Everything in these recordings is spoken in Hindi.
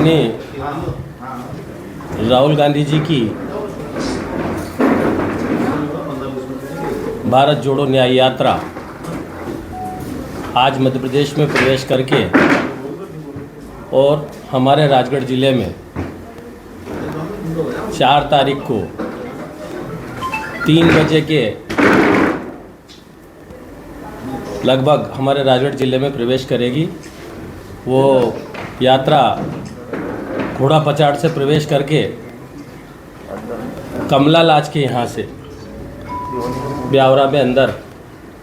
आदरणीय राहुल गांधी जी की भारत जोड़ो न्याय यात्रा आज मध्य प्रदेश में प्रवेश करके और हमारे राजगढ़ ज़िले में 4 तारीख को 3 बजे के लगभग हमारे राजगढ़ ज़िले में प्रवेश करेगी। वो यात्रा घोड़ा पचाड़ से प्रवेश करके कमला लाज के यहाँ से ब्यावरा में अंदर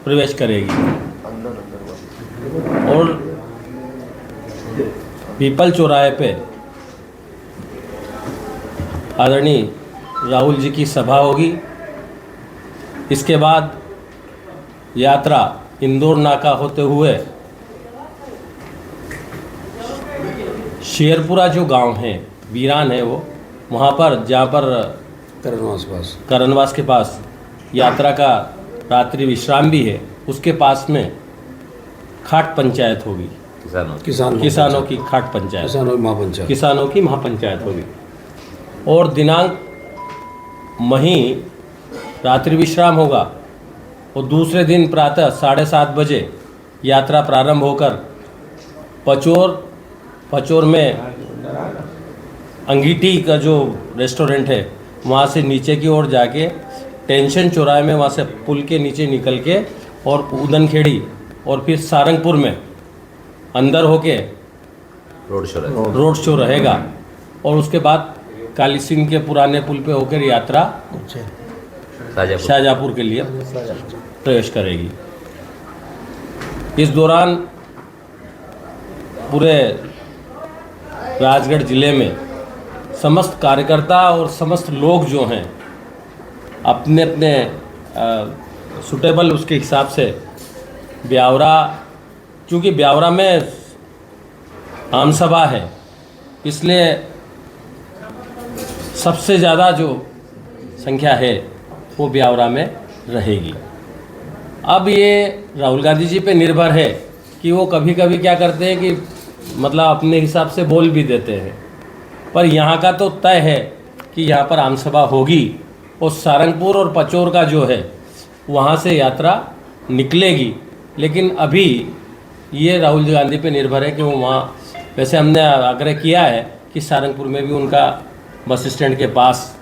प्रवेश करेगी और पीपल चौराहे पे आदरणीय राहुल जी की सभा होगी। इसके बाद यात्रा इंदौर नाका होते हुए शेरपुरा जो गांव है, वीरान है वो, वहाँ पर जहाँ पर करणवास के पास यात्रा का रात्रि विश्राम भी है, उसके पास में खाट पंचायत होगी। किसानों की खाट पंचायत, किसानों की महापंचायत होगी। और दिनांक मही रात्रि विश्राम होगा और दूसरे दिन प्रातः 7:30 बजे यात्रा प्रारंभ होकर पचोर में अंगीठी का जो रेस्टोरेंट है वहाँ से नीचे की ओर जाके टेंशन चौराहे में, वहाँ से पुल के नीचे निकल के और उदनखेड़ी और फिर सारंगपुर में अंदर होके रोड शो रहेगा। और उसके बाद काली सिंह के पुराने पुल पे होकर यात्रा शाहजहाँपुर के लिए प्रवेश करेगी। इस दौरान पूरे राजगढ़ ज़िले में समस्त कार्यकर्ता और समस्त लोग जो हैं अपने अपने सुटेबल उसके हिसाब से ब्यावरा, क्योंकि ब्यावरा में आम सभा है इसलिए सबसे ज़्यादा जो संख्या है वो ब्यावरा में रहेगी। अब ये राहुल गांधी जी पे निर्भर है कि वो कभी कभी क्या करते हैं कि मतलब अपने हिसाब से बोल भी देते हैं, पर यहाँ का तो तय है कि यहाँ पर आमसभा होगी और सारंगपुर और पचोर का जो है वहाँ से यात्रा निकलेगी। लेकिन अभी ये राहुल गांधी पे निर्भर है कि वो वहाँ, वैसे हमने आग्रह किया है कि सारंगपुर में भी उनका बस स्टैंड के पास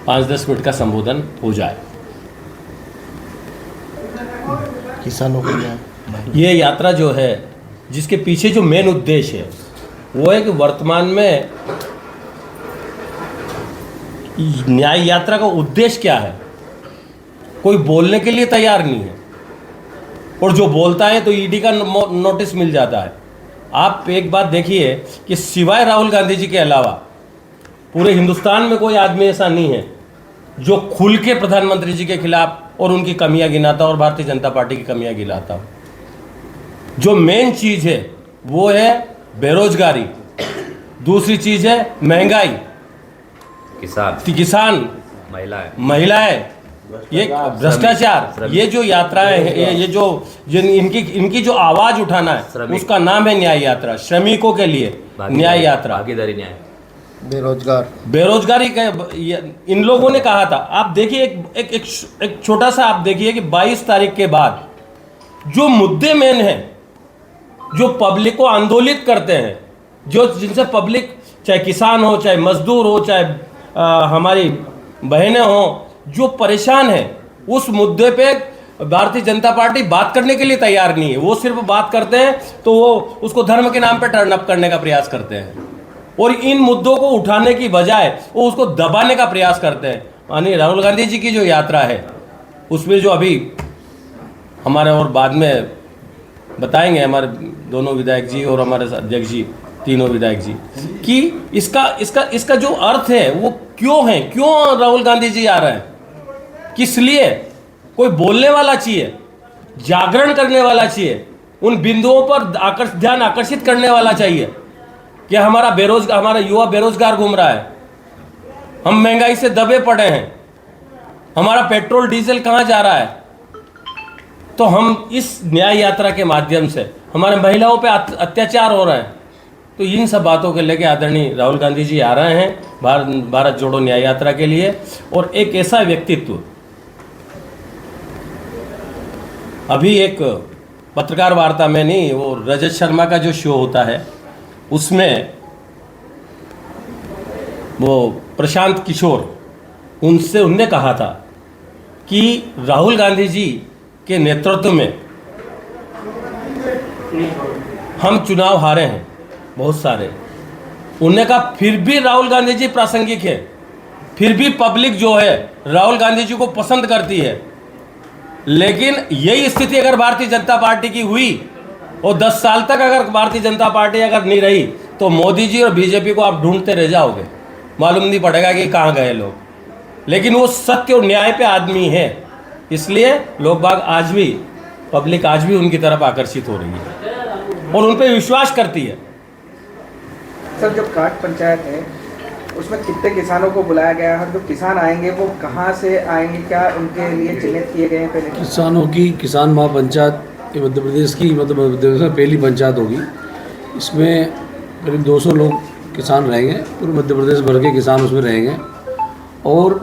5-10 मिनट का संबोधन हो जाए। किसानों के लिए ये यात्रा जो है जिसके पीछे जो मेन उद्देश्य है वो है कि वर्तमान में न्याय यात्रा का उद्देश्य क्या है, कोई बोलने के लिए तैयार नहीं है और जो बोलता है तो ईडी का नोटिस मिल जाता है। आप एक बात देखिए कि सिवाय राहुल गांधी जी के अलावा पूरे हिंदुस्तान में कोई आदमी ऐसा नहीं है जो खुल के प्रधानमंत्री जी के खिलाफ और उनकी कमियां गिनाता और भारतीय जनता पार्टी की कमियां गिनाता। जो मेन चीज़ है वो है बेरोजगारी, दूसरी चीज़ है महंगाई, किसान, महिलाएं, ये भ्रष्टाचार। ये जो यात्राएं हैं, ये जो इनकी जो आवाज़ उठाना है उसका नाम है न्याय यात्रा। श्रमिकों के लिए न्याय यात्रा, बेरोजगारी का इन लोगों ने कहा था। आप देखिए एक छोटा सा आप देखिए कि 22 तारीख के बाद जो मुद्दे मेन हैं, जो पब्लिक को आंदोलित करते हैं, जो जिनसे पब्लिक, चाहे किसान हो, चाहे मजदूर हो, चाहे हमारी बहनें हो, जो परेशान है, उस मुद्दे पे भारतीय जनता पार्टी बात करने के लिए तैयार नहीं है। वो सिर्फ बात करते हैं तो वो उसको धर्म के नाम पे टर्न अप करने का प्रयास करते हैं और इन मुद्दों को उठाने की बजाय वो उसको दबाने का प्रयास करते हैं। यानी राहुल गांधी जी की जो यात्रा है उसमें जो अभी हमारे और बाद में बताएंगे हमारे दोनों विधायक जी और हमारे अध्यक्ष जी, तीनों विधायक जी, कि इसका जो अर्थ है वो क्यों है, क्यों राहुल गांधी जी आ रहे हैं, किस लिए। कोई बोलने वाला चाहिए, जागरण करने वाला चाहिए, उन बिंदुओं पर ध्यान आकर्षित करने वाला चाहिए कि हमारा युवा बेरोजगार घूम रहा है, हम महंगाई से दबे पड़े हैं, हमारा पेट्रोल डीजल कहाँ जा रहा है। तो हम इस न्याय यात्रा के माध्यम से हमारे महिलाओं पे अत्याचार हो रहे हैं, तो इन सब बातों के लेके आदरणीय राहुल गांधी जी आ रहे हैं भारत जोड़ो न्याय यात्रा के लिए। और एक ऐसा व्यक्तित्व, अभी एक पत्रकार वार्ता में नहीं, वो रजत शर्मा का जो शो होता है उसमें वो प्रशांत किशोर उनने कहा था कि राहुल गांधी जी के नेतृत्व में हम चुनाव हारे हैं बहुत सारे। उन्होंने कहा फिर भी राहुल गांधी जी प्रासंगिक है, फिर भी पब्लिक जो है राहुल गांधी जी को पसंद करती है। लेकिन यही स्थिति अगर भारतीय जनता पार्टी की हुई और 10 साल तक अगर भारतीय जनता पार्टी अगर नहीं रही तो मोदी जी और बीजेपी को आप ढूंढते रह जाओगे, मालूम नहीं पड़ेगा कि कहाँ गए लोग। लेकिन वो सत्य और न्याय पे आदमी है, इसलिए लोग बाग आज भी, पब्लिक आज भी उनकी तरफ आकर्षित हो रही है और उन पर विश्वास करती है। सर, जब काट पंचायत है उसमें कितने किसानों को बुलाया गया है? जो किसान आएंगे वो कहाँ से आएंगे, क्या उनके लिए चिन्हित किए गए हैं पहले? किसानों की किसान महापंचायत ये मध्य प्रदेश की मध्य प्रदेश में पहली पंचायत होगी। इसमें करीब 200 लोग किसान रहेंगे, पूरे मध्य प्रदेश भर के किसान उसमें रहेंगे। और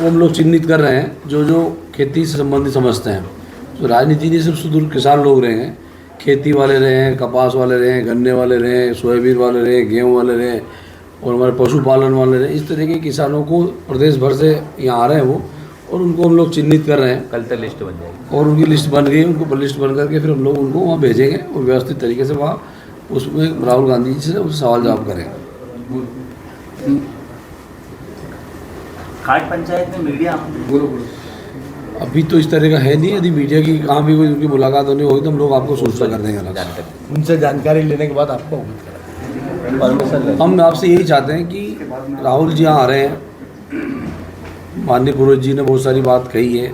वो हम लोग चिन्हित कर रहे हैं जो जो खेती से संबंधित समझते हैं। तो राजनीति नहीं, सिर्फ सुदूर किसान लोग रहेंगे, खेती वाले रहे हैं, कपास वाले रहे हैं, गन्ने वाले रहे हैं, सोयाबीन वाले रहे हैं, गेहूँ वाले रहे हैं और हमारे पशुपालन वाले रहे हैं। इस तरह के किसानों को प्रदेश भर से यहाँ आ रहे हैं वो, और उनको हम लोग चिन्हित कर रहे हैं। कल तक लिस्ट बन जाएगी और उनकी लिस्ट बन गई, उनको लिस्ट बन करके फिर हम लोग उनको वहाँ भेजेंगे और व्यवस्थित तरीके से वहाँ उसमें राहुल गांधी जी से उससे सवाल जवाब करेंगे। खाट पंचायत में मीडिया अभी तो इस तरह का है नहीं। यदि मीडिया की कहाँ भी कोई उनकी मुलाकात होनी होगी तो हम लोग आपको सूचना कर देंगे अलग से। उनसे जानकारी लेने के बाद आपको अवगत कराएंगे। परमिशन हम आपसे यही चाहते हैं कि राहुल जी यहाँ आ रहे हैं। माननीय पुरोहित जी ने बहुत सारी बात कही है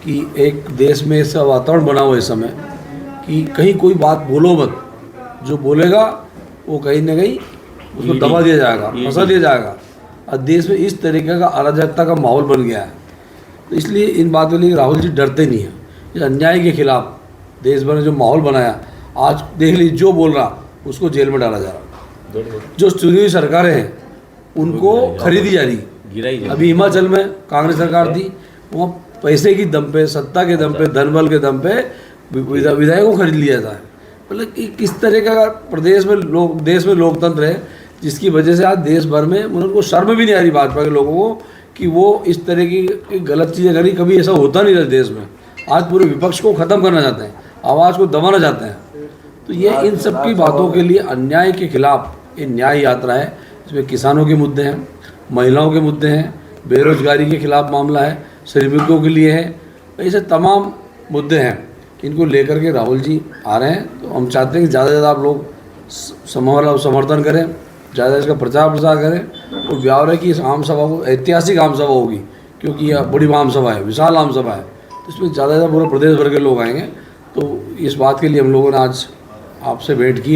कि एक देश में ऐसा वातावरण बना हुआ है इस समय कि कहीं कोई बात बोलो मत, जो बोलेगा वो कहीं ना कहीं उसको दबा दिया जाएगा, फंसा दिया जाएगा। और देश में इस तरीके का अराजकता का माहौल बन गया है। तो इसलिए इन बातों के लिए राहुल जी डरते नहीं हैं। इस अन्याय के खिलाफ देश भर में जो माहौल बनाया, आज देख लीजिए जो बोल रहा उसको जेल में डाला जा रहा। जो चुनी हुई सरकारें हैं उनको खरीदी जा रही। अभी हिमाचल में कांग्रेस सरकार थी, वहाँ पैसे की दम पे, सत्ता के दम पे, धनबल के दम पे विधायकों को खरीद लिया था। मतलब कि किस तरह का प्रदेश में देश में लोकतंत्र है, जिसकी वजह से आज देश भर में उनको शर्म भी नहीं आ रही भाजपा के लोगों को कि वो इस तरह की गलत चीज़ें करी। कभी ऐसा होता नहीं था देश में। आज पूरे विपक्ष को ख़त्म करना चाहते हैं, आवाज़ को दबाना चाहते हैं। तो ये इन सब की बातों के लिए अन्याय के खिलाफ ये न्याय यात्रा है। इसमें किसानों के मुद्दे हैं, महिलाओं के मुद्दे हैं, बेरोजगारी के खिलाफ मामला है, श्रमिकों के लिए है, ऐसे तमाम मुद्दे हैं। इनको लेकर के राहुल जी आ रहे हैं। तो हम चाहते हैं कि ज़्यादा से ज़्यादा आप लोग समर्थन करें, ज़्यादा इसका प्रचार प्रसार करें। और ब्यावर है कि इस आम सभा को ऐतिहासिक आम सभा होगी, क्योंकि यह बड़ी आम सभा है, विशाल आम सभा है। तो इसमें ज़्यादा से ज़्यादा पूरे प्रदेश भर के लोग आएंगे। तो इस बात के लिए हम लोगों ने आज आपसे भेंट की है।